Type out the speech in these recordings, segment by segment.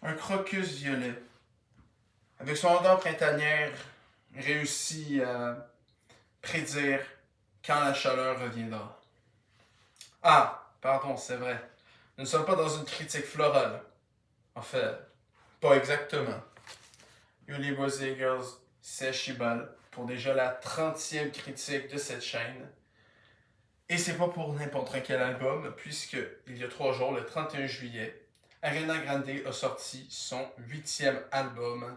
Un crocus violet, avec son odeur printanière, réussit à prédire quand la chaleur reviendra. Ah, pardon, c'est vrai. Nous ne sommes pas dans une critique florale. En fait, pas exactement. Yuli Boys et Girls, c'est Shibal pour déjà la 30e critique de cette chaîne. Et c'est pas pour n'importe quel album, puisque il y a 3 jours, le 31 juillet, Ariana Grande a sorti son 8e album,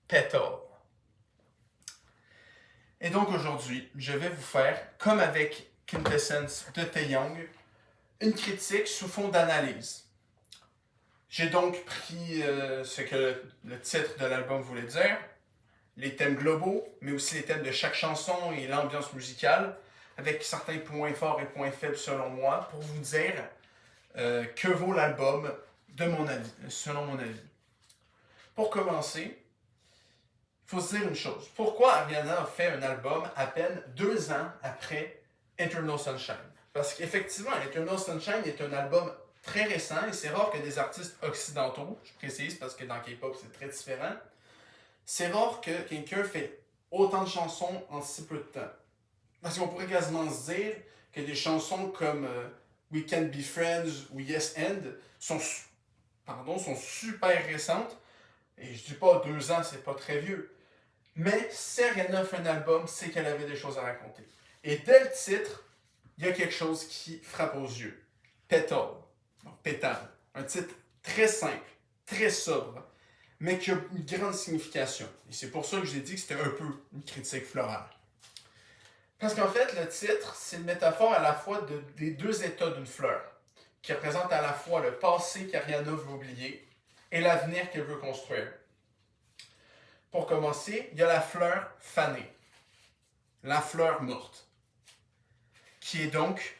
Petal. Et donc aujourd'hui, je vais vous faire, comme avec Quintessence de Taeyong, une critique sous fond d'analyse. J'ai donc pris ce que le titre de l'album voulait dire, les thèmes globaux, mais aussi les thèmes de chaque chanson et l'ambiance musicale, avec certains points forts et points faibles selon moi, pour vous dire que vaut l'album de mon avis, selon mon avis. Pour commencer, il faut se dire une chose. Pourquoi Ariana a fait un album à peine 2 ans après Eternal Sunshine? Parce qu'effectivement, Eternal Sunshine est un album très récent et c'est rare que des artistes occidentaux, je précise parce que dans K-pop c'est très différent, c'est rare que quelqu'un fait autant de chansons en si peu de temps. Parce qu'on pourrait quasiment se dire que des chansons comme We Can Be Friends ou Yes And sont super récentes. Et je dis pas 2 ans, c'est pas très vieux. Mais si Ariana fait un album, c'est qu'elle avait des choses à raconter. Et dès le titre, il y a quelque chose qui frappe aux yeux. Petal. Pétale. Un titre très simple, très sobre, mais qui a une grande signification. Et c'est pour ça que j'ai dit que c'était un peu une critique florale. Parce qu'en fait, le titre, c'est une métaphore à la fois des 2 états d'une fleur, qui représente à la fois le passé qu'Ariana veut oublier et l'avenir qu'elle veut construire. Pour commencer, il y a la fleur fanée, la fleur morte, qui est donc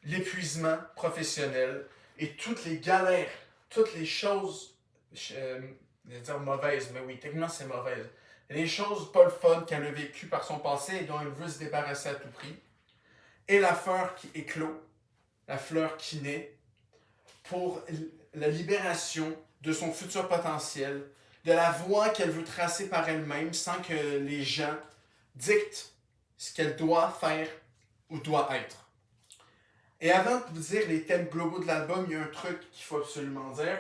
l'épuisement professionnel et toutes les galères, toutes les choses, je vais dire mauvaises, mais oui, techniquement c'est mauvaise, les choses pas le fun qu'elle a vécues par son passé et dont elle veut se débarrasser à tout prix, et la fleur qui éclot, la fleur qui naît, pour la libération de son futur potentiel, de la voie qu'elle veut tracer par elle-même sans que les gens dictent ce qu'elle doit faire ou doit être. Et avant de vous dire les thèmes globaux de l'album, il y a un truc qu'il faut absolument dire.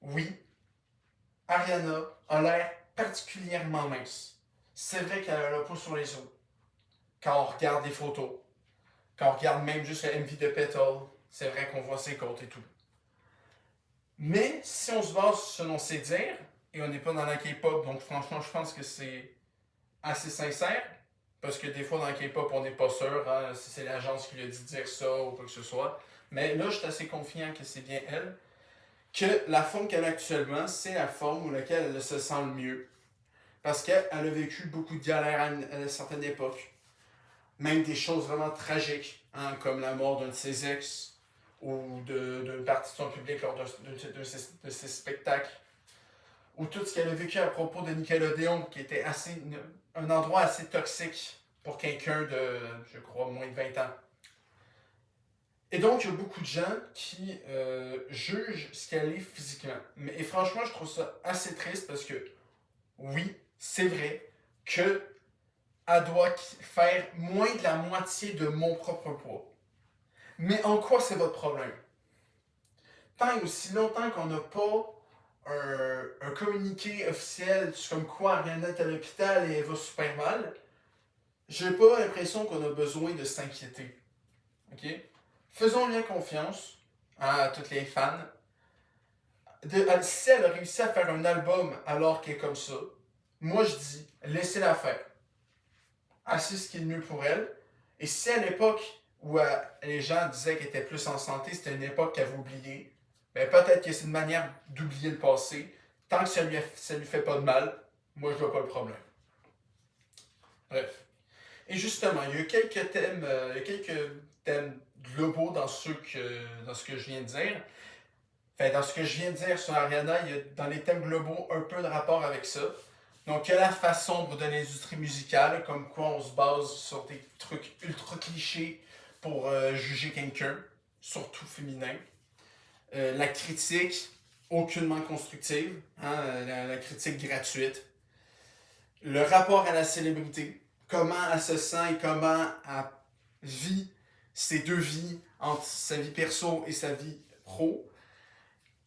Oui, Ariana a l'air particulièrement mince. C'est vrai qu'elle a la peau sur les os. Quand on regarde les photos, quand on regarde même juste le MV de Petal, c'est vrai qu'on voit ses côtes et tout. Mais si on se base selon ses dires, et on n'est pas dans la K-pop, donc franchement, je pense que c'est assez sincère, parce que des fois dans la K-pop, on n'est pas sûr hein, si c'est l'agence qui lui a dit de dire ça ou quoi que ce soit. Mais là, je suis assez confiant que c'est bien elle. Que la forme qu'elle a actuellement, c'est la forme où laquelle elle se sent le mieux. Parce qu'elle a vécu beaucoup de galères à une certaine époque. Même des choses vraiment tragiques, hein, comme la mort d'un de ses ex, ou d'une partie de son public lors de ses spectacles, ou tout ce qu'elle a vécu à propos de Nickelodeon, qui était un endroit assez toxique pour quelqu'un de, je crois, moins de 20 ans. Et donc, il y a beaucoup de gens qui jugent ce qu'elle est physiquement. Et franchement, je trouve ça assez triste parce que, oui, c'est vrai que elle doit faire moins de la moitié de mon propre poids. Mais en quoi c'est votre problème? Tant et aussi longtemps qu'on n'a pas un communiqué officiel comme quoi Ariana est à l'hôpital et elle va super mal, j'ai pas l'impression qu'on a besoin de s'inquiéter. Ok? Faisons-lui confiance à tous les fans. Si elle a réussi à faire un album alors qu'elle est comme ça, moi je dis, laissez-la faire. Elle sait ce qui est le mieux pour elle. Et si à l'époque où les gens disaient qu'elle était plus en santé, c'était une époque qu'elle avait oubliée, ben peut-être que c'est une manière d'oublier le passé. Tant que ça lui fait pas de mal, moi je vois pas le problème. Bref. Et justement, il y a quelques thèmes globaux dans ce que je viens de dire. Enfin, dans ce que je viens de dire sur Ariana, il y a dans les thèmes globaux un peu de rapport avec ça. Donc, il y a la façon de l'industrie musicale, comme quoi on se base sur des trucs ultra clichés pour juger quelqu'un, surtout féminin. La critique, aucunement constructive, hein, la critique gratuite. Le rapport à la célébrité, comment elle se sent et comment elle vit ses deux vies entre sa vie perso et sa vie pro.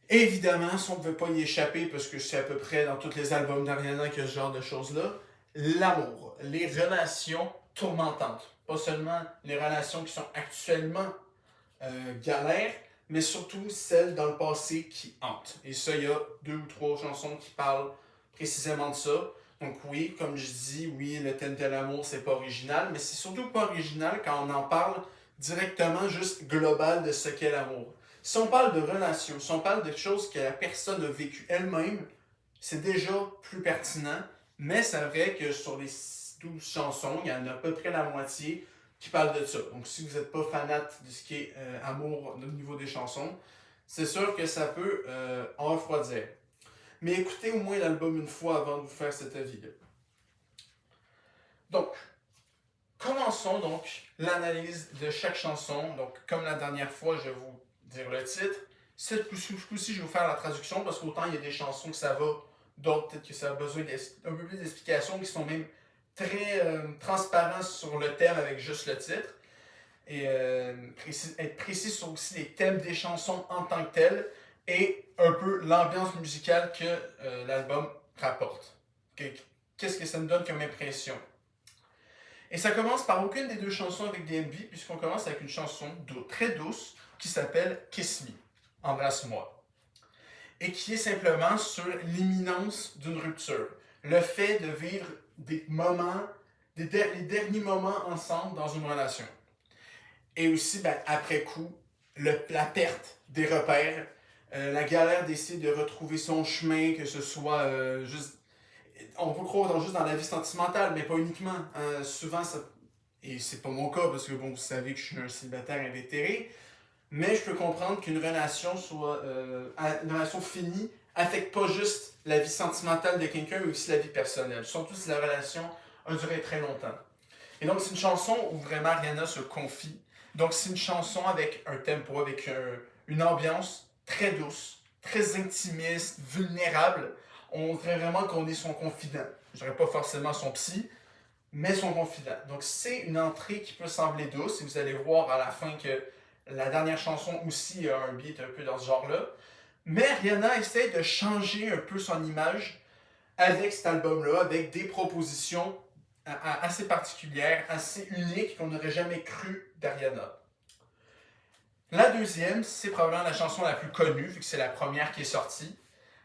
Et évidemment, si on ne veut pas y échapper, parce que c'est à peu près dans tous les albums d'Ariana qu'il y a ce genre de choses-là, l'amour, les relations tourmentantes. Pas seulement les relations qui sont actuellement galères, mais surtout celles dans le passé qui hantent. Et ça, il y a 2 ou 3 chansons qui parlent précisément de ça. Donc oui, comme je dis, oui, le thème de l'amour, c'est pas original, mais c'est surtout pas original quand on en parle directement, juste global de ce qu'est l'amour. Si on parle de relations, si on parle de choses que la personne a vécues elle-même, c'est déjà plus pertinent, mais c'est vrai que sur les 12 chansons, il y en a à peu près la moitié qui parlent de ça. Donc si vous n'êtes pas fanat de ce qui est amour au niveau des chansons, c'est sûr que ça peut en refroidir. Mais écoutez au moins l'album une fois avant de vous faire cet avis-là. Donc, commençons donc l'analyse de chaque chanson. Donc, comme la dernière fois, je vais vous dire le titre. Cette coup-ci, je vais vous faire la traduction parce qu'autant il y a des chansons que ça va, d'autres peut-être que ça a besoin d'un peu plus d'explications qui sont même très transparents sur le thème avec juste le titre. Et être précis sur aussi les thèmes des chansons en tant que telles et un peu l'ambiance musicale que l'album rapporte. Qu'est-ce que ça me donne comme impression? Et ça commence par aucune des deux chansons avec DMV, puisqu'on commence avec une chanson très douce qui s'appelle Kiss Me, Embrasse-moi. Et qui est simplement sur l'imminence d'une rupture. Le fait de vivre des moments, les derniers moments ensemble dans une relation. Et aussi, après coup, la perte des repères, la galère d'essayer de retrouver son chemin, que ce soit juste... On peut croire juste dans la vie sentimentale, mais pas uniquement. Souvent, ça... Et c'est pas mon cas, parce que bon, vous savez que je suis un célibataire invétéré, mais je peux comprendre qu'une relation soit une relation finie affecte pas juste la vie sentimentale de quelqu'un, mais aussi la vie personnelle. Surtout si la relation a duré très longtemps. Et donc, c'est une chanson où vraiment Ariana se confie. Donc, c'est une chanson avec un tempo, avec une ambiance très douce, très intimiste, vulnérable. On dirait vraiment qu'on est son confident. Je dirais pas forcément son psy, mais son confident. Donc, c'est une entrée qui peut sembler douce. Et vous allez voir à la fin que la dernière chanson aussi a un beat un peu dans ce genre-là. Mais Ariana essaie de changer un peu son image avec cet album-là, avec des propositions assez particulière, assez unique qu'on n'aurait jamais cru d'Ariana. La deuxième, c'est probablement la chanson la plus connue, vu que c'est la première qui est sortie.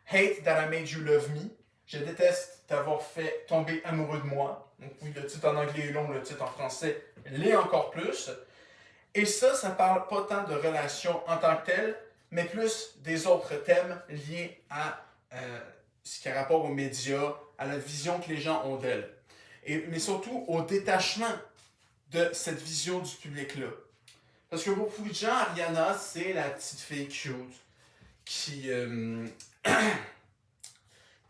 Hate That I Made You Love Me. Je déteste t'avoir fait tomber amoureux de moi. Donc oui, le titre en anglais est long, le titre en français l'est encore plus. Et ça parle pas tant de relations en tant que telles, mais plus des autres thèmes liés à ce qui a rapport aux médias, à la vision que les gens ont d'elle. Mais surtout au détachement de cette vision du public-là. Parce que beaucoup de gens, Ariana, c'est la petite fille cute qui a une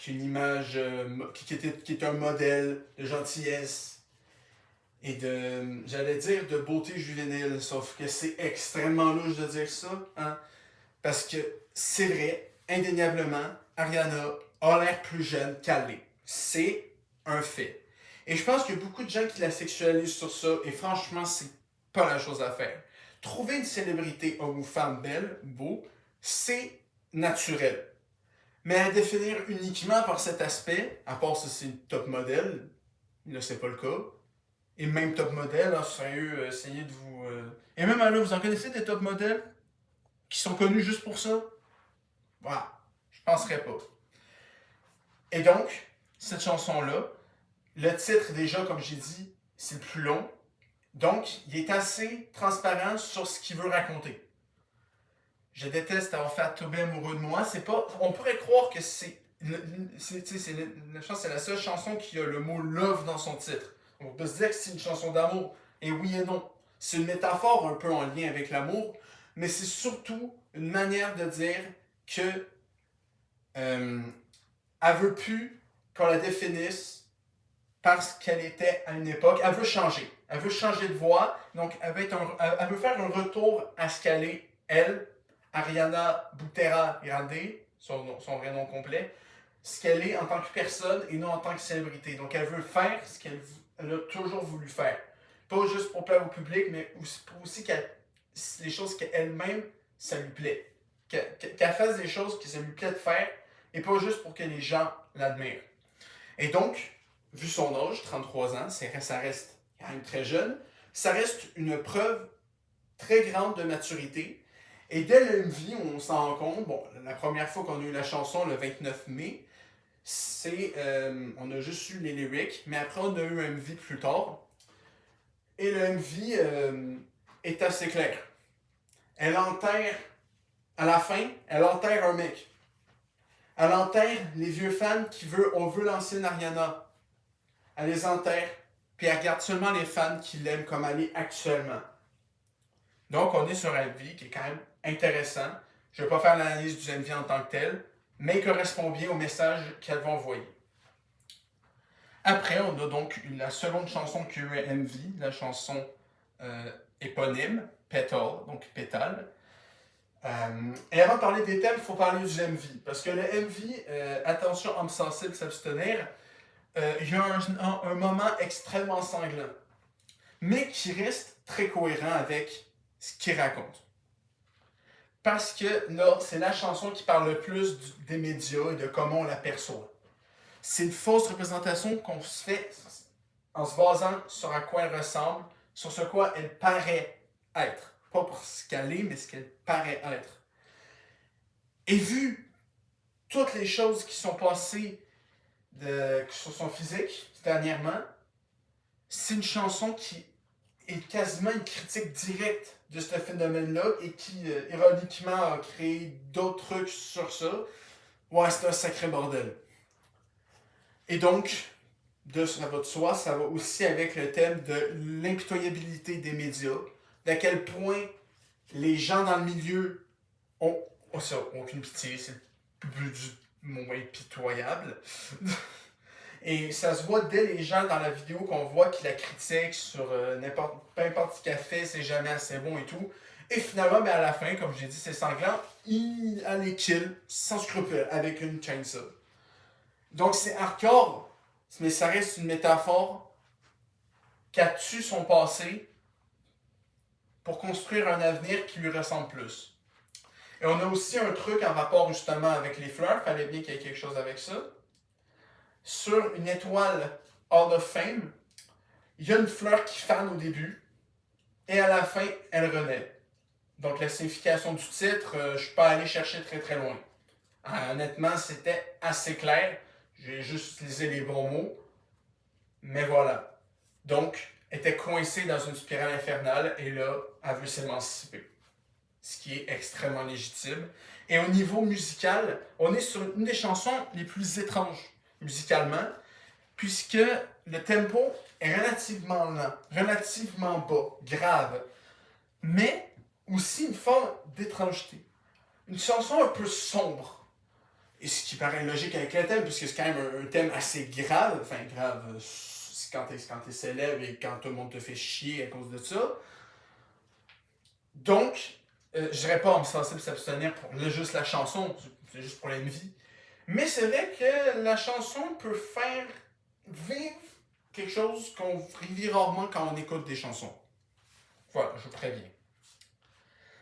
image, qui est un modèle de gentillesse et j'allais dire, de beauté juvénile, sauf que c'est extrêmement louche de dire ça, hein? Parce que c'est vrai, indéniablement, Ariana a l'air plus jeune qu'elle l'est. C'est un fait. Et je pense qu'il y a beaucoup de gens qui la sexualisent sur ça, et franchement, c'est pas la chose à faire. Trouver une célébrité homme ou femme belle, beau, c'est naturel. Mais à définir uniquement par cet aspect, à part si c'est une top modèle, là c'est pas le cas, et même top modèle, hein, sérieux, essayez de vous... Et même là, vous en connaissez des top modèles qui sont connus juste pour ça? Voilà, je penserais pas. Et donc, cette chanson-là, le titre, déjà, comme j'ai dit, c'est le plus long. Donc, il est assez transparent sur ce qu'il veut raconter. Je déteste avoir fait tomber amoureux de moi. C'est pas... On pourrait croire que c'est la seule chanson qui a le mot love dans son titre. On peut se dire que c'est une chanson d'amour. Et oui et non. C'est une métaphore un peu en lien avec l'amour, mais c'est surtout une manière de dire que elle veut plus qu'on la définisse parce qu'elle était à une époque. Elle veut changer. Elle veut changer de voix. Donc, elle veut faire un retour à ce qu'elle est, elle, Ariana Butera Grande. son vrai nom complet, ce qu'elle est en tant que personne et non en tant que célébrité. Donc elle veut faire ce qu'elle a toujours voulu faire. Pas juste pour plaire au public, mais aussi les choses qu'elle-même, ça lui plaît. Qu'elle fasse des choses que ça lui plaît de faire et pas juste pour que les gens l'admirent. Et donc, vu son âge, 33 ans, ça reste quand même très jeune, ça reste une preuve très grande de maturité. Et dès le MV, on s'en rend compte, bon, la première fois qu'on a eu la chanson, le 29 mai, on a juste eu les lyrics, mais après on a eu un MV plus tard. Et le MV est assez clair. Elle enterre, à la fin, elle enterre un mec. Elle enterre les vieux fans on veut lancer une Ariana. Elle les enterre, puis elle garde seulement les fans qui l'aiment comme elle est actuellement. Donc, on est sur un MV qui est quand même intéressant. Je ne vais pas faire l'analyse du MV en tant que tel, mais il correspond bien au message qu'elle va envoyer. Après, on a donc la seconde chanson qui a eu un MV, la chanson éponyme, Petal, donc Pétale. Et avant de parler des thèmes, il faut parler du MV. Parce que le MV, attention, homme sensible, s'abstenir, il y a un moment extrêmement sanglant, mais qui reste très cohérent avec ce qu'il raconte. Parce que là, c'est la chanson qui parle le plus des médias et de comment on l'aperçoit. C'est une fausse représentation qu'on se fait en se basant sur à quoi elle ressemble, sur ce quoi elle paraît être. Pas pour ce qu'elle est, mais ce qu'elle paraît être. Et vu toutes les choses qui sont passées sur son physique dernièrement, c'est une chanson qui est quasiment une critique directe de ce phénomène-là et qui, ironiquement, a créé d'autres trucs sur ça. Ouais, c'est un sacré bordel. Et donc, ça va de soi, ça va aussi avec le thème de l'impitoyabilité des médias, d'à quel point les gens dans le milieu ont aucune pitié, c'est le plus du mot impitoyable. Et ça se voit dès les gens dans la vidéo qu'on voit qui la critiquent sur peu importe ce qu'elle fait, c'est jamais assez bon et tout. Et finalement, à la fin, comme j'ai dit, c'est sanglant, elle les kill sans scrupule avec une chainsaw. Donc c'est hardcore, mais ça reste une métaphore qu'elle tue son passé pour construire un avenir qui lui ressemble plus. Et on a aussi un truc en rapport justement avec les fleurs, il fallait bien qu'il y ait quelque chose avec ça. Sur une étoile Hall of Fame, il y a une fleur qui fane au début, et à la fin, elle renaît. Donc la signification du titre, je ne suis pas allé chercher très très loin. Honnêtement, c'était assez clair. J'ai juste utilisé les bons mots. Mais voilà. Donc, elle était coincée dans une spirale infernale et là, elle veut s'émanciper. Ce qui est extrêmement légitime. Et au niveau musical, on est sur une des chansons les plus étranges musicalement, puisque le tempo est relativement lent, relativement bas, grave, mais aussi une forme d'étrangeté. Une chanson un peu sombre. Et ce qui paraît logique avec le thème, puisque c'est quand même un thème assez grave. Enfin, grave, c'est quand t'es célèbre et quand tout le monde te fait chier à cause de ça. Donc, je dirais pas homme sensible s'abstenir pour juste la chanson, c'est juste pour la vie. Mais c'est vrai que la chanson peut faire vivre quelque chose qu'on vit rarement quand on écoute des chansons. Voilà, je vous préviens.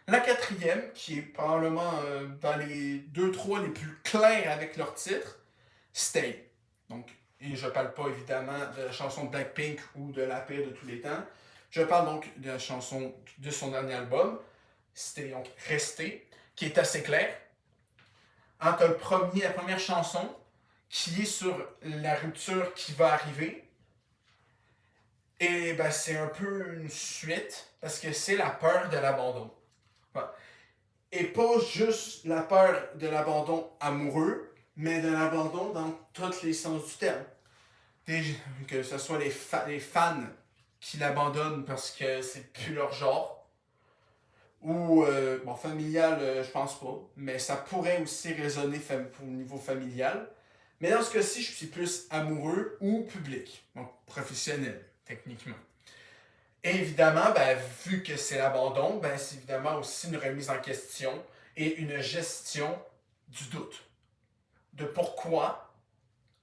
La quatrième, qui est probablement dans les 2-3 les plus clairs avec leur titre, Stay. Donc, et je parle pas évidemment de la chanson de Blackpink ou de la pire de tous les temps. Je parle donc de la chanson de son dernier album, Stay, donc Rester, qui est assez clair. Entre la première chanson, qui est sur la rupture qui va arriver, et c'est un peu une suite, parce que c'est la peur de l'abandon. Et pas juste la peur de l'abandon amoureux, mais de l'abandon dans tous les sens du terme. Que ce soit les fans qui l'abandonnent parce que c'est plus leur genre, ou, familial, je pense pas, mais ça pourrait aussi résonner au niveau familial. Mais dans ce cas-ci, je suis plus amoureux ou public, donc professionnel, techniquement. Et évidemment, vu que c'est l'abandon, c'est évidemment aussi une remise en question et une gestion du doute. de pourquoi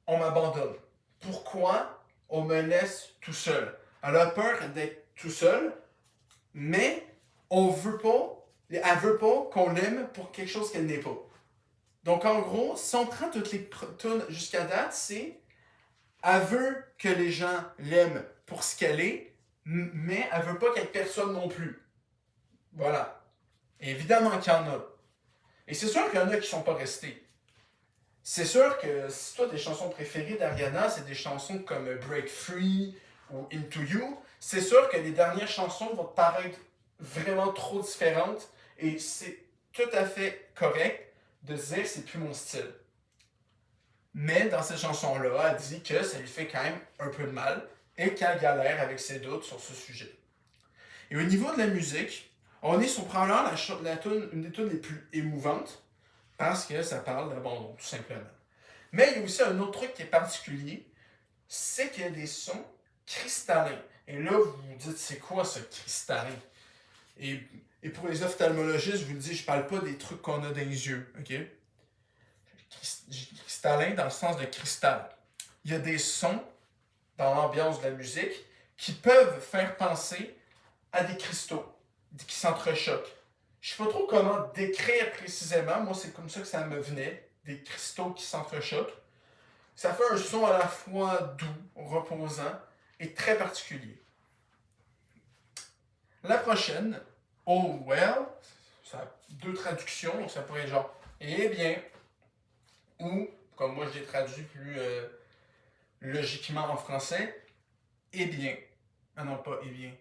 on m'abandonne. Pourquoi on me laisse tout seul. Elle a peur d'être tout seul, mais elle veut pas qu'on l'aime pour quelque chose qu'elle n'est pas. Donc en gros, si on prend toutes les tunes jusqu'à date, c'est elle veut que les gens l'aiment pour ce qu'elle est, mais elle veut pas qu'elle personne non plus. Voilà. Et évidemment qu'il y en a. Et c'est sûr qu'il y en a qui sont pas restés. C'est sûr que si toi, tes chansons préférées d'Ariana, c'est des chansons comme Break Free ou Into You, c'est sûr que les dernières chansons vont te paraître vraiment trop différentes et c'est tout à fait correct de se dire c'est plus mon style. Mais dans cette chanson-là, elle dit que ça lui fait quand même un peu de mal et qu'elle galère avec ses doutes sur ce sujet. Et au niveau de la musique, on est sur probablement une des tunes les plus émouvantes parce que ça parle d'abandon, tout simplement. Mais il y a aussi un autre truc qui est particulier, c'est qu'il y a des sons cristallins. Et là, vous vous dites, c'est quoi ce cristallin? Et, et pour les ophtalmologistes, je vous le dis, je parle pas des trucs qu'on a dans les yeux, ok? Cristallin dans le sens de cristal. Il y a des sons dans l'ambiance de la musique qui peuvent faire penser à des cristaux qui s'entrechoquent. Je ne sais pas trop comment décrire précisément. Moi, c'est comme ça que ça me venait. Des cristaux qui s'entrechoquent. Ça fait un son à la fois doux, reposant et très particulier. La prochaine, Oh Well, ça a deux traductions, donc ça pourrait être genre Eh bien, ou, comme moi je l'ai traduit plus logiquement en français, Eh bien. Ah non, pas Eh bien.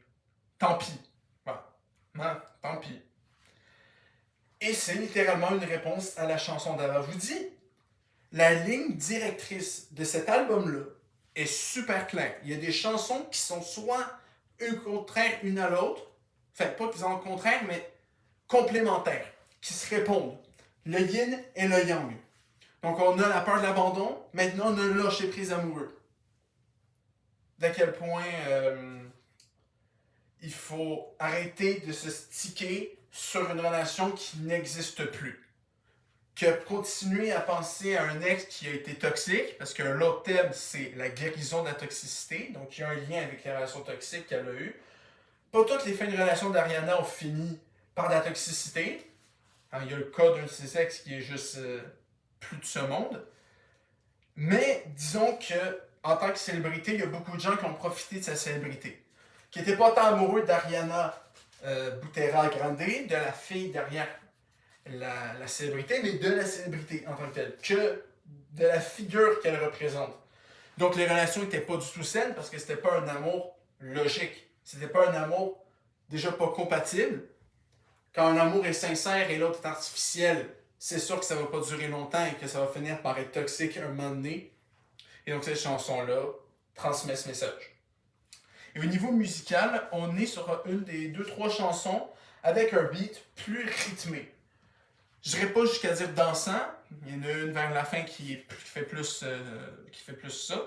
Tant pis. Voilà. Non, tant pis. Et c'est littéralement une réponse à la chanson d'avant. Je vous dis, la ligne directrice de cet album-là est super claire. Il y a des chansons qui sont soit contraires une à l'autre, enfin pas qu'ils sont contraires, mais complémentaires, qui se répondent. Le yin et le yang. Donc on a la peur de l'abandon, maintenant on a le lâcher prise amoureux. D'à quel point il faut arrêter de se sticker sur une relation qui n'existe plus. Que continuer à penser à un ex qui a été toxique, parce que l'autre thème, c'est la guérison de la toxicité, donc il y a un lien avec les relations toxiques qu'elle a eues. Pas toutes les fins de relation d'Ariana ont fini par la toxicité. Il y a le cas d'un de ses ex qui est juste plus de ce monde. Mais disons que en tant que célébrité, il y a beaucoup de gens qui ont profité de sa célébrité. Qui n'étaient pas tant amoureux d'Ariana Butera Grande, de la fille derrière la célébrité, mais de la célébrité en tant que telle, que de la figure qu'elle représente. Donc les relations n'étaient pas du tout saines parce que c'était pas un amour logique. C'était pas un amour déjà pas compatible. Quand un amour est sincère et l'autre est artificiel, c'est sûr que ça va pas durer longtemps et que ça va finir par être toxique un moment donné. Et donc cette chanson-là transmet ce message. Et au niveau musical, on est sur une des 2-3 chansons avec un beat plus rythmé. Je dirais pas jusqu'à dire dansant. Il y en a une vers la fin qui fait plus ça.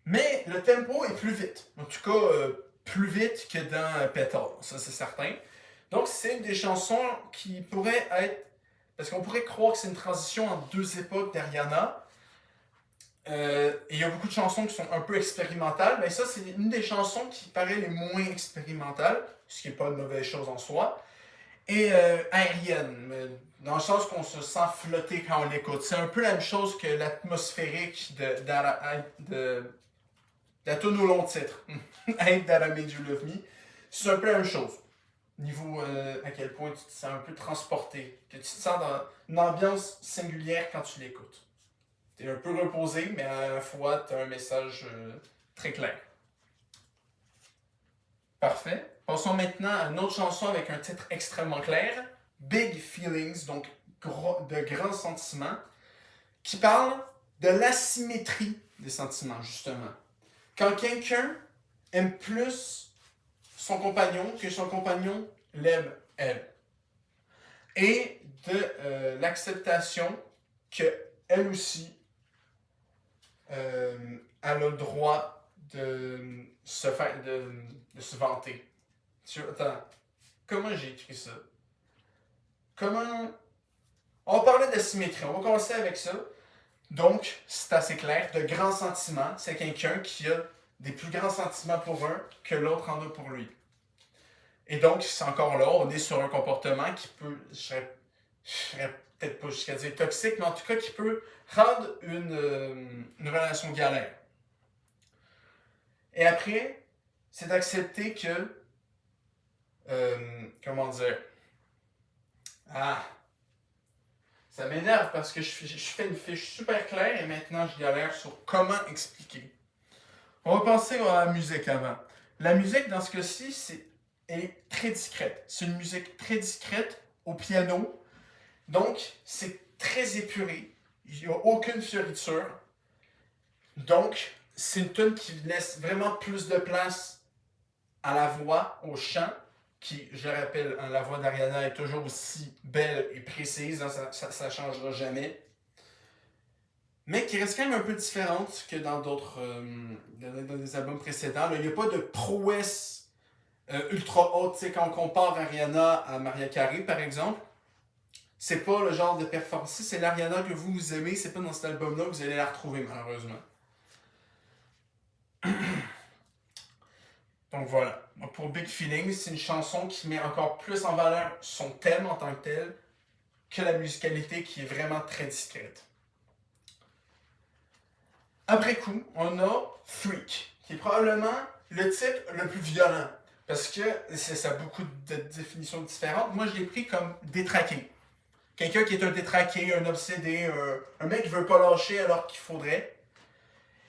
Mais le tempo est plus vite. En tout cas, plus vite que dans Petal. Ça, c'est certain. Donc, c'est une des chansons qui pourrait être... Parce qu'on pourrait croire que c'est une transition entre deux époques d'Ariana. Et il y a beaucoup de chansons qui sont un peu expérimentales. Mais ça, c'est une des chansons qui paraît les moins expérimentales. Ce qui n'est pas une mauvaise chose en soi. Et aérienne, dans le sens qu'on se sent flotter quand on l'écoute. C'est un peu la même chose que l'atmosphérique de la tune au long titre, Ain't That I Made You Love Me. C'est un peu la même chose. Niveau à quel point tu te sens un peu transporté, que tu te sens dans une ambiance singulière quand tu l'écoutes. Tu es un peu reposé, mais à la fois tu as un message très clair. Parfait. Passons maintenant à une autre chanson avec un titre extrêmement clair, Big Feelings, donc de grands sentiments, qui parle de l'asymétrie des sentiments, justement. Quand quelqu'un aime plus son compagnon que son compagnon l'aime elle. Et de l'acceptation qu'elle aussi, elle a le droit de se vanter. Attends, comment j'ai écrit ça? Comment On va parler de symétrie. On va commencer avec ça. Donc, c'est assez clair. De grands sentiments, c'est quelqu'un qui a des plus grands sentiments pour un que l'autre en a pour lui. Et donc, c'est encore là, on est sur un comportement qui peut, je serais peut-être pas jusqu'à dire toxique, mais en tout cas qui peut rendre une relation galère. Et après, c'est d'accepter que, comment dire, ah, ça m'énerve parce que je fais une fiche super claire et maintenant je galère sur comment expliquer. On va penser à la musique avant. La musique, dans ce cas-ci, est très discrète. C'est une musique très discrète au piano. Donc, c'est très épuré. Il n'y a aucune fioriture. Donc, c'est une tune qui laisse vraiment plus de place à la voix, au chant, qui, je le rappelle, la voix d'Ariana est toujours aussi belle et précise, hein, ça ne changera jamais. Mais qui reste quand même un peu différente que dans d'autres dans des albums précédents. Là, il n'y a pas de prouesse ultra haute. T'sais, quand on compare Ariana à Mariah Carey, par exemple, c'est pas le genre de performance. Si c'est l'Ariana que vous aimez, c'est pas dans cet album-là que vous allez la retrouver, malheureusement. Donc voilà. Pour Big Feelings, c'est une chanson qui met encore plus en valeur son thème en tant que tel que la musicalité qui est vraiment très discrète. Après coup, on a Freak, qui est probablement le titre le plus violent. Parce que ça a beaucoup de définitions différentes. Moi, je l'ai pris comme détraqué. Quelqu'un qui est un détraqué, un obsédé, un mec qui veut pas lâcher alors qu'il faudrait.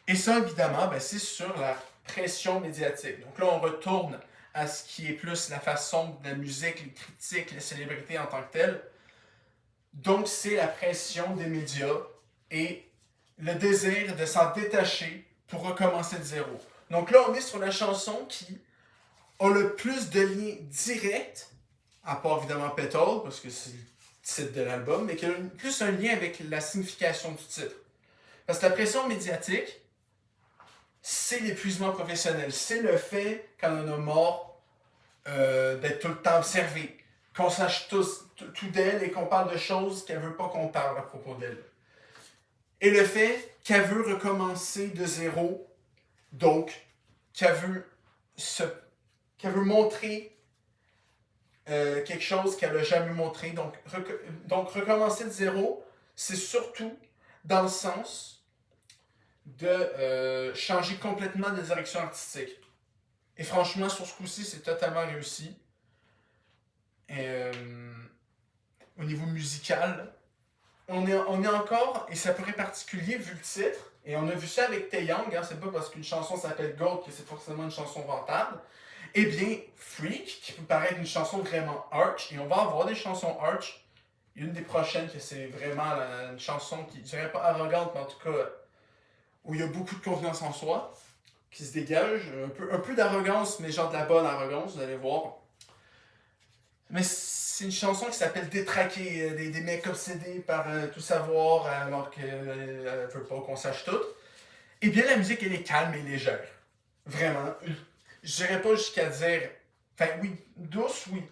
Et ça, évidemment, ben, c'est sur la pression médiatique. Donc là, on retourne à ce qui est plus la façon de la musique, les critiques, les célébrités en tant que telles. Donc, c'est la pression des médias et le désir de s'en détacher pour recommencer de zéro. Donc là, on est sur la chanson qui a le plus de liens directs, à part évidemment Petal, parce que c'est le titre de l'album, mais qui a plus un lien avec la signification du titre. Parce que la pression médiatique, c'est l'épuisement professionnel. C'est le fait, quand on a mort, d'être tout le temps observé. Qu'on sache tout d'elle et qu'on parle de choses qu'elle veut pas qu'on parle à propos d'elle. Et le fait qu'elle veut recommencer de zéro, donc qu'elle veut montrer quelque chose qu'elle n'a jamais montré. Donc recommencer de zéro, c'est surtout dans le sens de changer complètement de direction artistique. Et franchement, sur ce coup-ci, c'est totalement réussi. Au niveau musical, on est encore, et ça paraît particulier vu le titre, et on a vu ça avec Taeyang, hein, c'est pas parce qu'une chanson s'appelle Gold que c'est forcément une chanson rentable. Eh bien, Freak, qui peut paraître une chanson vraiment arch, et on va avoir des chansons arch. Une des prochaines, que c'est vraiment une chanson qui, je dirais pas arrogante, mais en tout cas, où il y a beaucoup de confiance en soi, qui se dégage. Un peu d'arrogance, mais genre de la bonne arrogance, vous allez voir. Mais c'est une chanson qui s'appelle Détraquer, des mecs obsédés par tout savoir alors qu'elle ne veut pas qu'on sache tout. Eh bien, la musique, elle est calme et légère. Vraiment. Je dirais pas jusqu'à dire. Enfin, oui, douce, oui.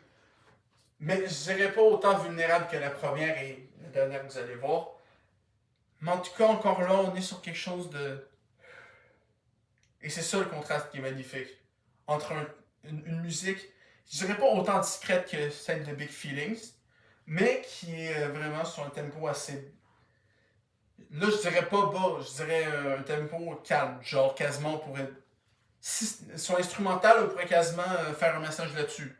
Mais je dirais pas autant vulnérable que la première et la dernière que vous allez voir. Mais en tout cas, encore là, on est sur quelque chose de. Et c'est ça le contraste qui est magnifique. Entre une musique, je dirais pas autant discrète que celle de Big Feelings, mais qui est vraiment sur un tempo assez. Là, je dirais pas bas, je dirais un tempo calme. Genre, quasiment, on pourrait. Sur l'instrumental, on pourrait quasiment faire un message là-dessus.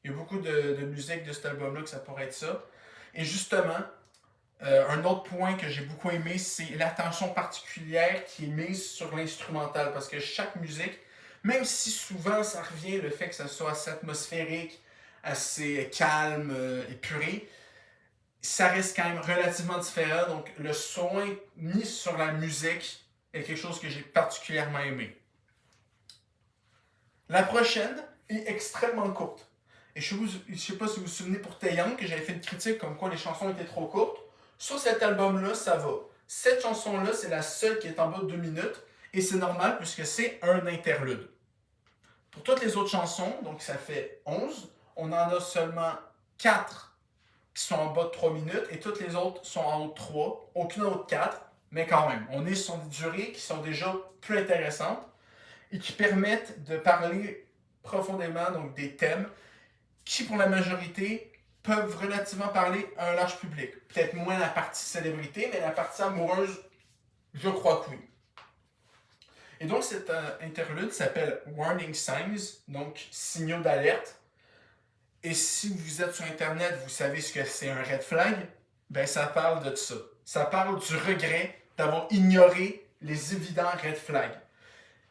Il y a beaucoup de musique de cet album-là que ça pourrait être ça. Et justement, un autre point que j'ai beaucoup aimé, c'est l'attention particulière qui est mise sur l'instrumental. Parce que chaque musique, même si souvent ça revient le fait que ça soit assez atmosphérique, assez calme, épuré, ça reste quand même relativement différent. Donc le soin mis sur la musique est quelque chose que j'ai particulièrement aimé. La prochaine est extrêmement courte. Et je ne sais pas si vous vous souvenez pour Taeyang que j'avais fait une critique comme quoi les chansons étaient trop courtes. Sur cet album-là, ça va. Cette chanson-là, c'est la seule qui est en bas de 2 minutes. Et c'est normal puisque c'est un interlude. Pour toutes les autres chansons, donc ça fait 11, on en a seulement 4 qui sont en bas de 3 minutes et toutes les autres sont en haut de 3, aucune autre 4, mais quand même, on est sur des durées qui sont déjà plus intéressantes et qui permettent de parler profondément donc des thèmes qui, pour la majorité, peuvent relativement parler à un large public. Peut-être moins la partie célébrité, mais la partie amoureuse, je crois que oui. Et donc, cette interlude s'appelle Warning Signs, donc signaux d'alerte. Et si vous êtes sur Internet, vous savez ce que c'est un red flag, ben ça parle de ça. Ça parle du regret d'avoir ignoré les évidents red flags.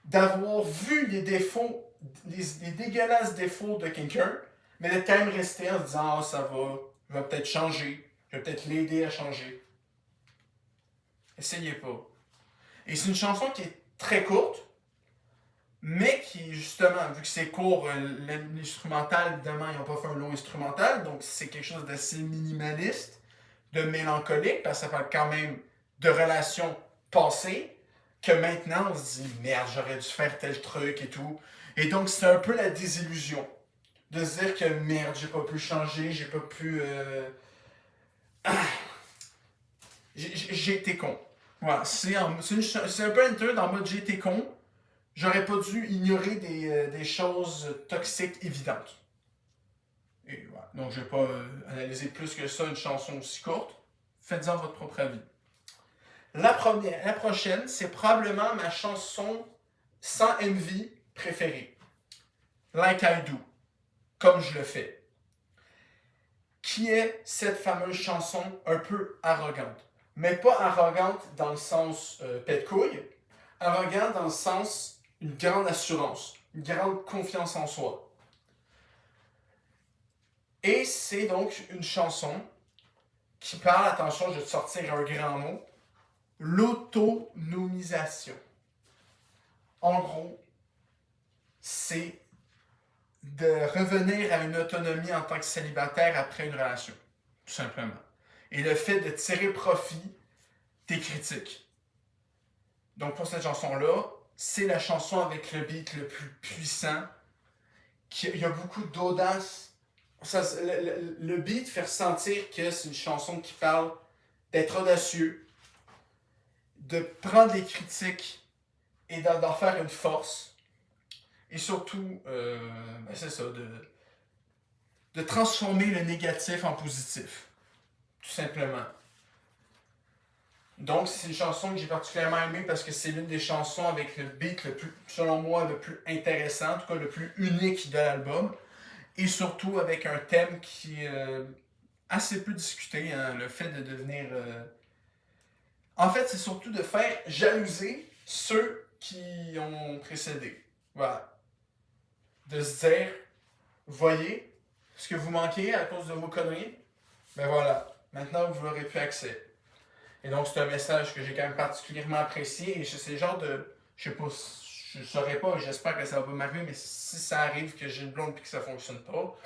D'avoir vu les défauts, les dégueulasses défauts de quelqu'un, mais d'être quand même resté en se disant « Ah, ça va, je vais peut-être changer, je vais peut-être l'aider à changer. » Essayez pas. Et c'est une chanson qui est très courte, mais qui, justement, vu que c'est court, l'instrumental, évidemment, ils n'ont pas fait un long instrumental, donc c'est quelque chose d'assez minimaliste, de mélancolique, parce que ça parle quand même de relations passées, que maintenant, on se dit « Merde, j'aurais dû faire tel truc et tout. » Et donc, c'est un peu la désillusion. De se dire que merde, j'ai pas pu changer, j'ai pas pu. J'ai été con. Voilà, c'est un peu une turn en mode j'ai été con. J'aurais pas dû ignorer des choses toxiques évidentes. Et voilà. Donc je vais pas analyser plus que ça une chanson aussi courte. Faites-en votre propre avis. La prochaine, c'est probablement ma chanson sans envie préférée. Like I Do. Comme je le fais. Qui est cette fameuse chanson un peu arrogante. Mais pas arrogante dans le sens pète couille, arrogante dans le sens une grande assurance, une grande confiance en soi. Et c'est donc une chanson qui parle, attention, je vais te sortir un grand mot, l'autonomisation. En gros, c'est de revenir à une autonomie en tant que célibataire après une relation, tout simplement. Et le fait de tirer profit des critiques. Donc pour cette chanson-là, c'est la chanson avec le beat le plus puissant. Il y a beaucoup d'audace. Le beat fait ressentir que c'est une chanson qui parle d'être audacieux, de prendre les critiques et d'en faire une force. Et surtout, c'est ça, de transformer le négatif en positif. Tout simplement. Donc, c'est une chanson que j'ai particulièrement aimée parce que c'est l'une des chansons avec le beat le plus, selon moi, le plus intéressant, en tout cas le plus unique de l'album. Et surtout avec un thème qui est assez peu discuté, hein, le fait de devenir... En fait, c'est surtout de faire jalouser ceux qui ont précédé. Voilà. De se dire, voyez, ce que vous manquez à cause de vos conneries, ben voilà, maintenant vous l'aurez plus accès. Et donc, c'est un message que j'ai quand même particulièrement apprécié. Et c'est le genre de... Je sais pas, je saurais pas, j'espère que ça va pas m'arriver, mais si ça arrive que j'ai une blonde et que ça fonctionne pas,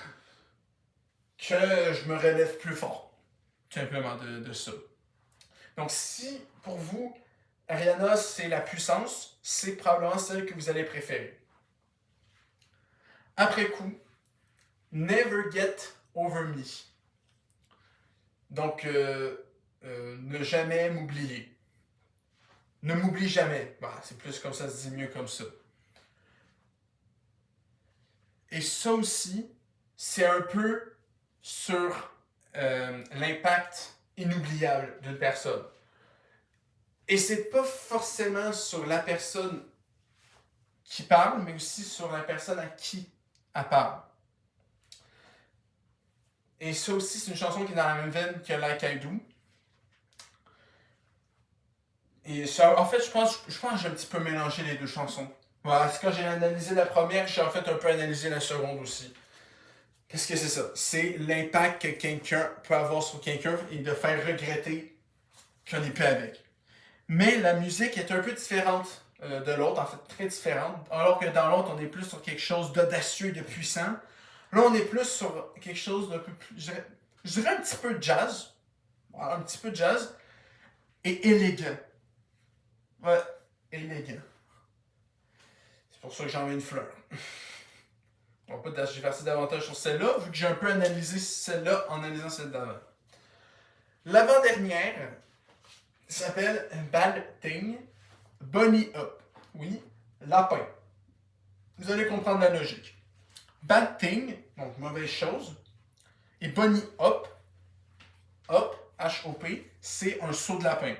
que je me relève plus fort. Tout simplement de ça. Donc, si pour vous, Ariana, c'est la puissance, c'est probablement celle que vous allez préférer. Après coup, Never Get Over Me. Donc, ne jamais m'oublier. Ne m'oublie jamais. Bah, c'est plus comme ça, se dit mieux comme ça. Et ça aussi, c'est un peu sur l'impact inoubliable d'une personne. Et c'est pas forcément sur la personne qui parle, mais aussi sur la personne à qui elle parle. Et ça aussi, c'est une chanson qui est dans la même veine que Like I Do. Et ça, en fait, je pense que j'ai un petit peu mélangé les deux chansons. Voilà, quand j'ai analysé la première, j'ai en fait un peu analysé la seconde aussi. Parce que c'est ça, c'est l'impact que quelqu'un peut avoir sur quelqu'un et de faire regretter qu'on n'est plus avec. Mais la musique est un peu différente de l'autre, en fait très différente. Alors que dans l'autre, on est plus sur quelque chose d'audacieux et de puissant. Là, on est plus sur quelque chose d'un peu plus, je dirais un petit peu de jazz. Voilà, un petit peu de jazz. Et élégant. Ouais, élégant. C'est pour ça que j'en mets une fleur. On va pas verser davantage sur celle-là, vu que j'ai un peu analysé celle-là en analysant celle d'avant. L'avant-dernière s'appelle Bad Thing, Bunny Up. Oui, lapin. Vous allez comprendre la logique. Bad Thing, donc mauvaise chose, et Bunny Up, H-O-P, c'est un saut de lapin.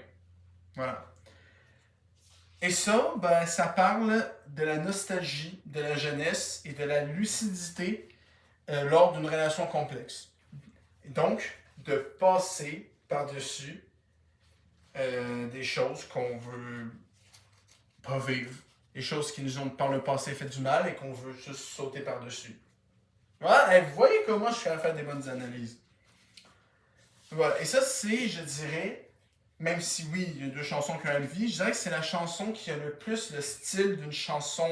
Voilà. Et ça, ben, ça parle de la nostalgie, de la jeunesse et de la lucidité lors d'une relation complexe. Et donc, de passer par-dessus des choses qu'on veut pas vivre, des choses qui nous ont par le passé fait du mal et qu'on veut juste sauter par-dessus. Voilà, vous voyez comment je suis à faire des bonnes analyses. Voilà, et ça c'est, je dirais, même si oui, il y a 2 chansons qui ont une vie, je dirais que c'est la chanson qui a le plus le style d'une chanson,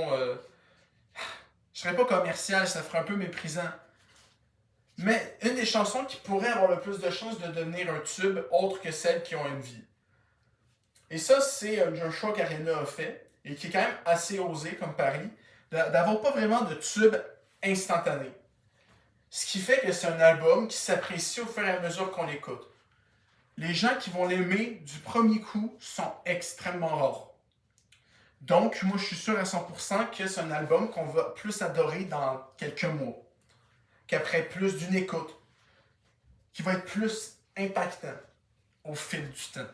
je serais pas commerciale, ça ferait un peu méprisant. Mais une des chansons qui pourrait avoir le plus de chances de devenir un tube autre que celles qui ont une vie. Et ça, c'est un choix qu'Arena a fait, et qui est quand même assez osé comme pari, d'avoir pas vraiment de tube instantané. Ce qui fait que c'est un album qui s'apprécie au fur et à mesure qu'on l'écoute. Les gens qui vont l'aimer du premier coup sont extrêmement rares. Donc, moi, je suis sûr à 100% que c'est un album qu'on va plus adorer dans quelques mois, qu'après plus d'une écoute, qui va être plus impactant au fil du temps,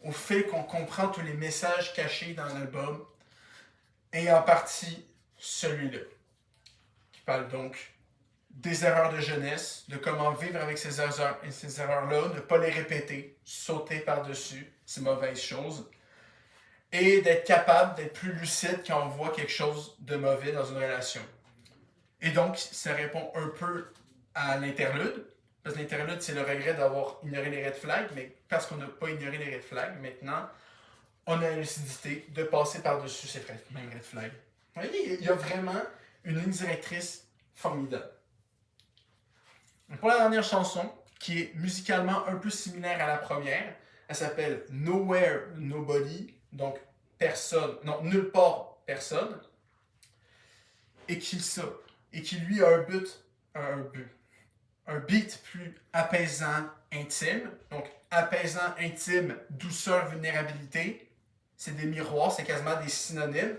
au fil qu'on comprend tous les messages cachés dans l'album, et en partie celui-là, qui parle donc des erreurs de jeunesse, de comment vivre avec ces erreurs-là, ne pas les répéter, sauter par-dessus ces mauvaises choses, et d'être capable d'être plus lucide quand on voit quelque chose de mauvais dans une relation. Et donc, ça répond un peu à l'interlude, parce que l'interlude, c'est le regret d'avoir ignoré les red flags, mais parce qu'on n'a pas ignoré les red flags, maintenant, on a la lucidité de passer par-dessus ces mêmes red flags. Vous voyez, il y a vraiment une ligne directrice formidable. Pour la dernière chanson, qui est musicalement un peu similaire à la première, elle s'appelle Nowhere Nobody, donc personne, non, nulle part personne, et qui lui a un beat plus apaisant, intime, donc apaisant, intime, douceur, vulnérabilité, c'est des miroirs, c'est quasiment des synonymes,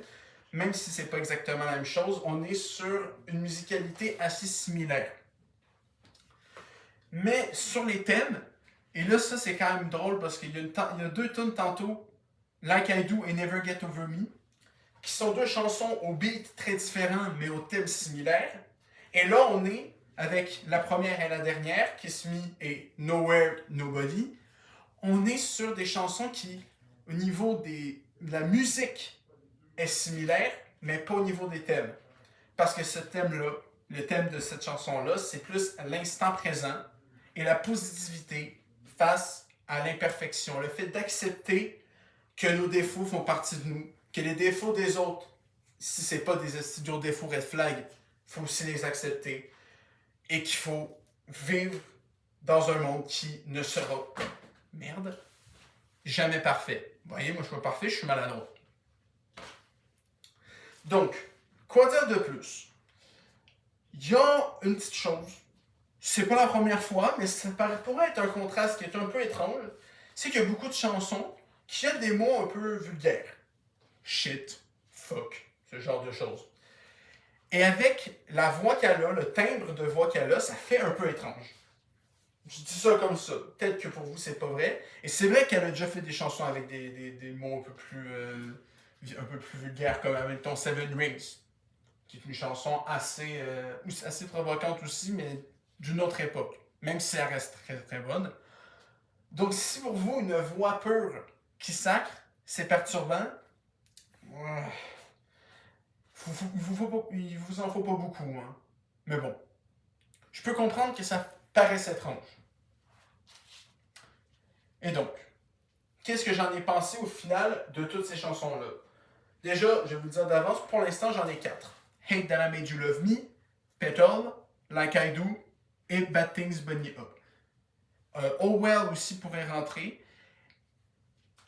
même si c'est pas exactement la même chose, on est sur une musicalité assez similaire. Mais sur les thèmes, et là ça c'est quand même drôle parce qu'il y a 2 tunes tantôt, Like I Do et Never Get Over Me, qui sont 2 chansons au beat très différents mais au thème similaire. Et là on est avec la première et la dernière, Kiss Me et Nowhere Nobody, on est sur des chansons qui, au niveau de la musique, est similaire, mais pas au niveau des thèmes. Parce que ce thème-là, le thème de cette chanson-là, c'est plus l'instant présent et la positivité face à l'imperfection. Le fait d'accepter que nos défauts font partie de nous, que les défauts des autres, si c'est pas des studios défauts red flag, il faut aussi les accepter. Et qu'il faut vivre dans un monde qui ne sera, jamais parfait. Vous voyez, moi je suis pas parfait, je suis maladroit. Donc, quoi dire de plus? Il y a une petite chose, c'est pas la première fois, mais ça pourrait être un contraste qui est un peu étrange, c'est qu'il y a beaucoup de chansons qui ont des mots un peu vulgaires. Shit, fuck, ce genre de choses. Et avec la voix qu'elle a, le timbre de voix qu'elle a, ça fait un peu étrange. Je dis ça comme ça. Peut-être que pour vous, c'est pas vrai. Et c'est vrai qu'elle a déjà fait des chansons avec des mots un peu plus vulgaires, comme avec ton Seven Rings, qui est une chanson assez provocante aussi, mais d'une autre époque. Même si elle reste très très bonne. Donc si pour vous, une voix pure qui sacre, c'est perturbant, il vous en faut pas beaucoup. Hein. Mais bon, je peux comprendre que ça paraisse étrange. Et donc, qu'est-ce que j'en ai pensé au final de toutes ces chansons-là? Déjà, je vais vous le dire d'avance, pour l'instant, j'en ai 4. Hate That I Made You Love Me, Petal, Like I Do et Bad Things Bunny Up. Oh Well aussi pourrait rentrer.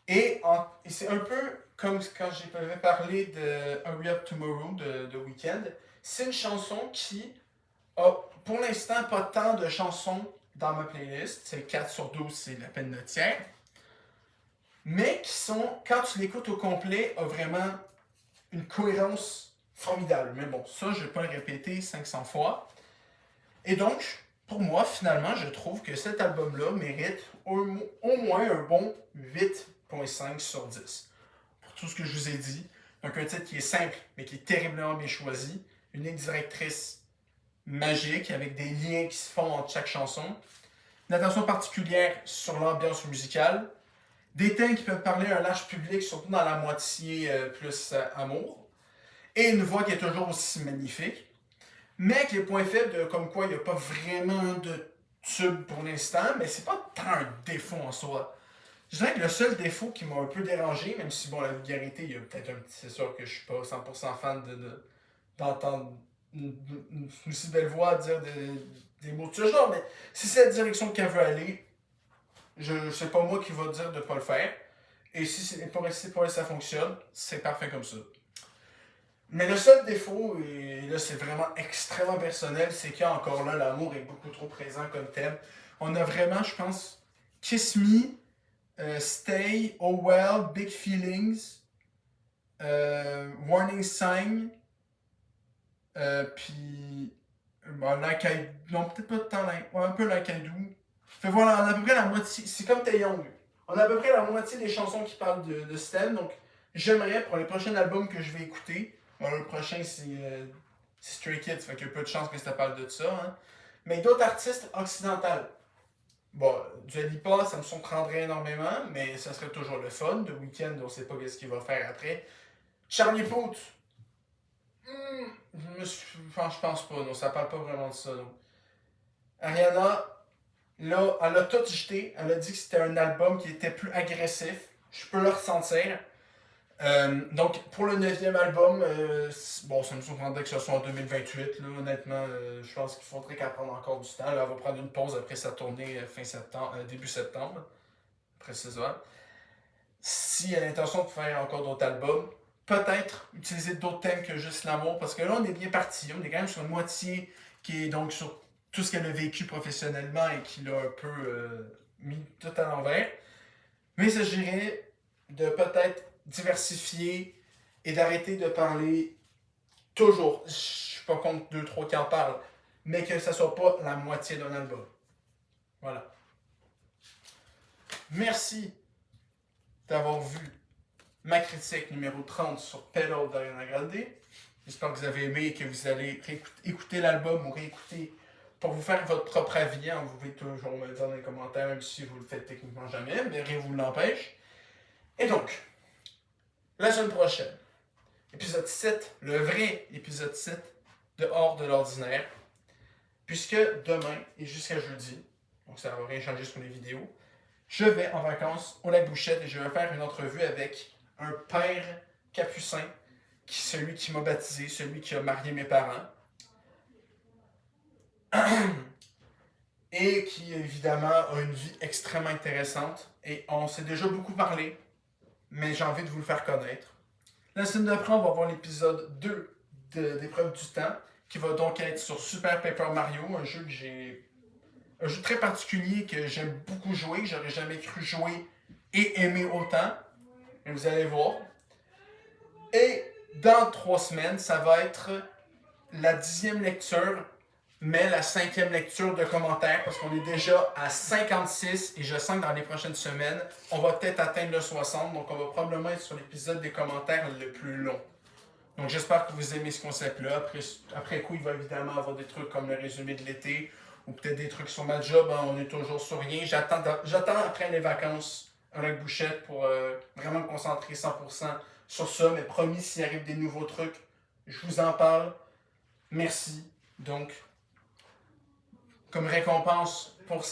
Et c'est un peu comme quand j'avais parlé de Hurry Up Tomorrow de Weeknd. c'est une chanson qui a, pour l'instant, pas tant de chansons dans ma playlist. C'est 4 sur 12, c'est la peine de tiers. Mais qui sont, quand tu l'écoutes au complet, a vraiment une cohérence formidable. Mais bon, ça, je ne vais pas le répéter 500 fois. Et donc, pour moi, finalement, je trouve que cet album-là mérite au moins un bon 8.5 sur 10. Pour tout ce que je vous ai dit. Donc, un titre qui est simple, mais qui est terriblement bien choisi. Une ligne directrice magique, avec des liens qui se font entre chaque chanson. Une attention particulière sur l'ambiance musicale. Des thèmes qui peuvent parler à un large public, surtout dans la moitié plus amour. Et une voix qui est toujours aussi magnifique. Mais avec les points faibles, comme quoi il n'y a pas vraiment de tube pour l'instant, mais c'est pas tant un défaut en soi. Je dirais que le seul défaut qui m'a un peu dérangé, même si bon, la vulgarité, il y a peut-être un petit. C'est sûr que je suis pas 100% fan d'entendre une si belle voix dire des mots de ce genre, mais si c'est la direction qu'elle veut aller, c'est pas moi qui va dire de pas le faire. Et si pour elle ça fonctionne, c'est parfait comme ça. Mais le seul défaut, et là c'est vraiment extrêmement personnel, c'est qu'encore là, l'amour est beaucoup trop présent comme thème. On a vraiment, je pense, Kiss Me, Stay, Oh Well, Big Feelings, Warning Sign, puis Like I... Non, peut-être pas tant un peu Like I Do. Fait voilà, on a à peu près la moitié, c'est comme Tae Young. On a à peu près la moitié des chansons qui parlent de ce thème, donc j'aimerais pour les prochains albums que je vais écouter, le prochain c'est Stray Kids, fait qu'il y a peu de chances que ça parle de ça, hein. Mais d'autres artistes occidentales. Bon, Dua Lipa, ça me surprendrait énormément, mais ça serait toujours le fun. The Weeknd, on sait pas ce qu'il va faire après. Charlie Puth, je pense pas, non, ça parle pas vraiment de ça. Non. Ariana, là, elle a tout jeté. Elle a dit que c'était un album qui était plus agressif. Je peux le ressentir. Donc, pour le 9e album, bon, ça me surprendrait que ce soit en 2028. Là, honnêtement, je pense qu'il faudrait qu'elle prenne encore du temps. Là, elle va prendre une pause après sa tournée fin septembre, début septembre, précisément. Si elle a l'intention de faire encore d'autres albums, peut-être utiliser d'autres thèmes que juste l'amour, parce que là, on est bien parti. On est quand même sur une moitié qui est donc sur tout ce qu'elle a vécu professionnellement et qui l'a un peu mis tout à l'envers. Mais il s'agirait de peut-être diversifier et d'arrêter de parler toujours. Je suis pas contre 2-3 qui en parlent, mais que ça soit pas la moitié d'un album. Voilà. Merci d'avoir vu ma critique numéro 30 sur Pedal d'Ariana Grande. J'espère que vous avez aimé et que vous allez écouter l'album ou réécouter pour vous faire votre propre avis. Hein. Vous pouvez toujours me le dire dans les commentaires, même si vous le faites techniquement jamais, mais rien ne vous l'empêche. Et donc, la semaine prochaine, épisode 7, le vrai épisode 7 de Hors de l'ordinaire, puisque demain et jusqu'à jeudi, donc ça ne va rien changer sur les vidéos, je vais en vacances au lac Bouchette et je vais faire une entrevue avec un père capucin, celui qui m'a baptisé, celui qui a marié mes parents, et qui évidemment a une vie extrêmement intéressante. Et on s'est déjà beaucoup parlé, mais j'ai envie de vous le faire connaître. La semaine d'après, on va voir l'épisode 2 d'Épreuve du temps, qui va donc être sur Super Paper Mario, un jeu très particulier que j'aime beaucoup jouer, que j'aurais jamais cru jouer et aimer autant. Et vous allez voir. Et dans 3 semaines, ça va être la 10e lecture, mais la 5e lecture de commentaires, parce qu'on est déjà à 56 et je sens que dans les prochaines semaines, on va peut-être atteindre le 60, donc on va probablement être sur l'épisode des commentaires le plus long. Donc j'espère que vous aimez ce concept-là. Après coup, il va évidemment avoir des trucs comme le résumé de l'été, ou peut-être des trucs sur ma job, hein, on est toujours sur rien. J'attends après les vacances à la bouchette pour vraiment me concentrer 100% sur ça, mais promis, s'il arrive des nouveaux trucs, je vous en parle. Merci. Donc, comme récompense pour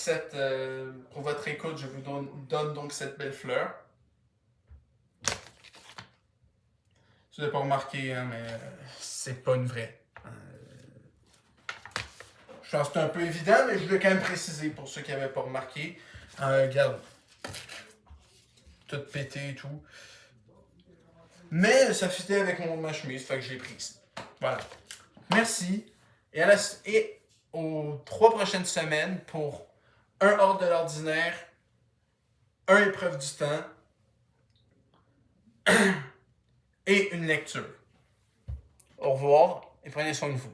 votre écoute, je vous donne donc cette belle fleur. Je ne l'ai pas remarqué, hein, mais c'est pas une vraie. Je pense que c'est un peu évident, mais je voulais quand même préciser pour ceux qui n'avaient pas remarqué. Regarde. Tout pété et tout. Mais ça fitait avec ma chemise, fait que je l'ai prise. Voilà. merci. Et aux 3 prochaines semaines pour un hors de l'ordinaire, un épreuve du temps et une lecture. Au revoir et prenez soin de vous.